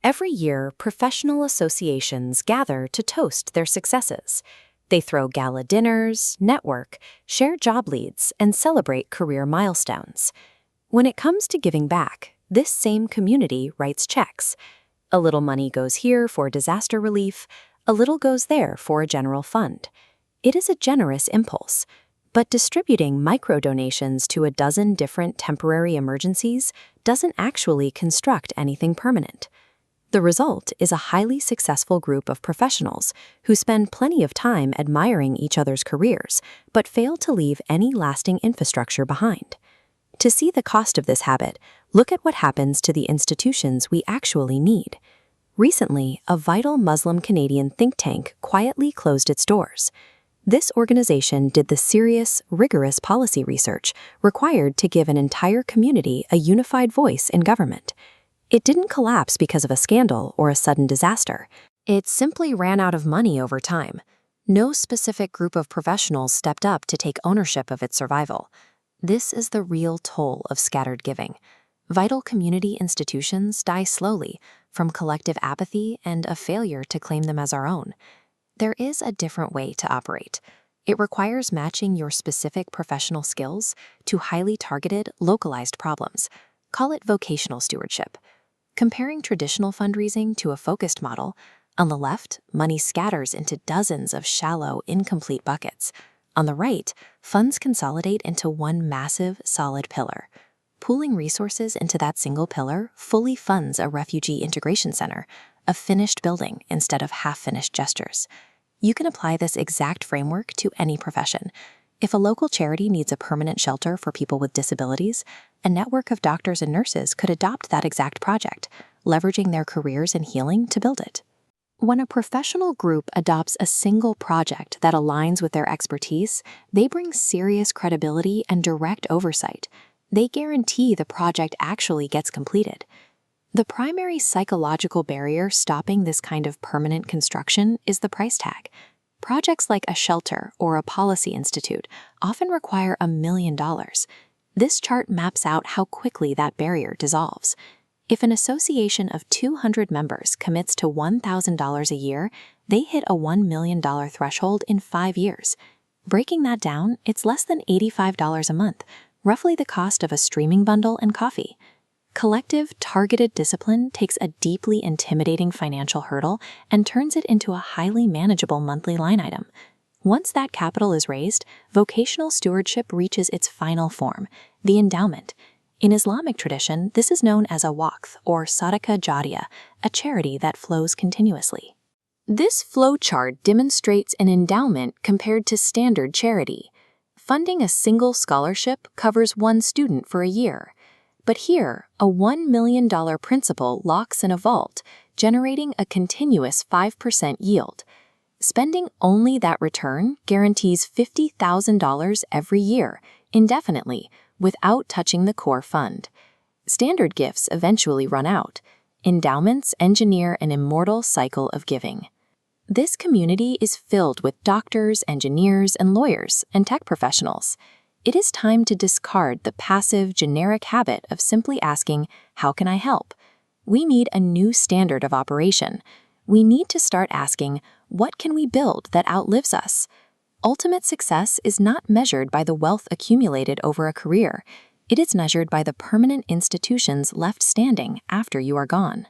Every year, professional associations gather to toast their successes. They throw gala dinners, network, share job leads, and celebrate career milestones. When it comes to giving back, this same community writes checks. A little money goes here for disaster relief, a little goes there for a general fund. It is a generous impulse, but distributing micro-donations to a dozen different temporary emergencies doesn't actually construct anything permanent. The result is a highly successful group of professionals who spend plenty of time admiring each other's careers, but fail to leave any lasting infrastructure behind. To see the cost of this habit, look at what happens to the institutions we actually need. Recently, a vital Muslim Canadian think tank quietly closed its doors. This organization did the serious, rigorous policy research required to give an entire community a unified voice in government. It didn't collapse because of a scandal or a sudden disaster. It simply ran out of money over time. No specific group of professionals stepped up to take ownership of its survival. This is the real toll of scattered giving. Vital community institutions die slowly from collective apathy and a failure to claim them as our own. There is a different way to operate. It requires matching your specific professional skills to highly targeted, localized problems. Call it vocational stewardship. Comparing traditional fundraising to a focused model, on the left, money scatters into dozens of shallow, incomplete buckets. On the right, funds consolidate into one massive, solid pillar. Pooling resources into that single pillar fully funds a refugee integration center, a finished building instead of half-finished gestures. You can apply this exact framework to any profession. If a local charity needs a permanent shelter for people with disabilities, a network of doctors and nurses could adopt that exact project, leveraging their careers in healing to build it. When a professional group adopts a single project that aligns with their expertise, they bring serious credibility and direct oversight. They guarantee the project actually gets completed. The primary psychological barrier stopping this kind of permanent construction is the price tag. Projects like a shelter or a policy institute often require $1 million. This chart maps out how quickly that barrier dissolves. If an association of 200 members commits to $1,000 a year, they hit a $1 million threshold in 5 years. Breaking that down, it's less than $85 a month, roughly the cost of a streaming bundle and coffee. Collective, targeted discipline takes a deeply intimidating financial hurdle and turns it into a highly manageable monthly line item. Once that capital is raised, vocational stewardship reaches its final form, the endowment. In Islamic tradition, this is known as a waqf or sadaqah jariyah, a charity that flows continuously. This flow chart demonstrates an endowment compared to standard charity. Funding a single scholarship covers one student for a year. But here, a $1 million principal locks in a vault, generating a continuous 5% yield. Spending only that return guarantees $50,000 every year, indefinitely, without touching the core fund. Standard gifts eventually run out. Endowments engineer an immortal cycle of giving. This community is filled with doctors, engineers, and lawyers, and tech professionals. It is time to discard the passive, generic habit of simply asking, "How can I help?" We need a new standard of operation. We need to start asking, what can we build that outlives us? Ultimate success is not measured by the wealth accumulated over a career. It is measured by the permanent institutions left standing after you are gone.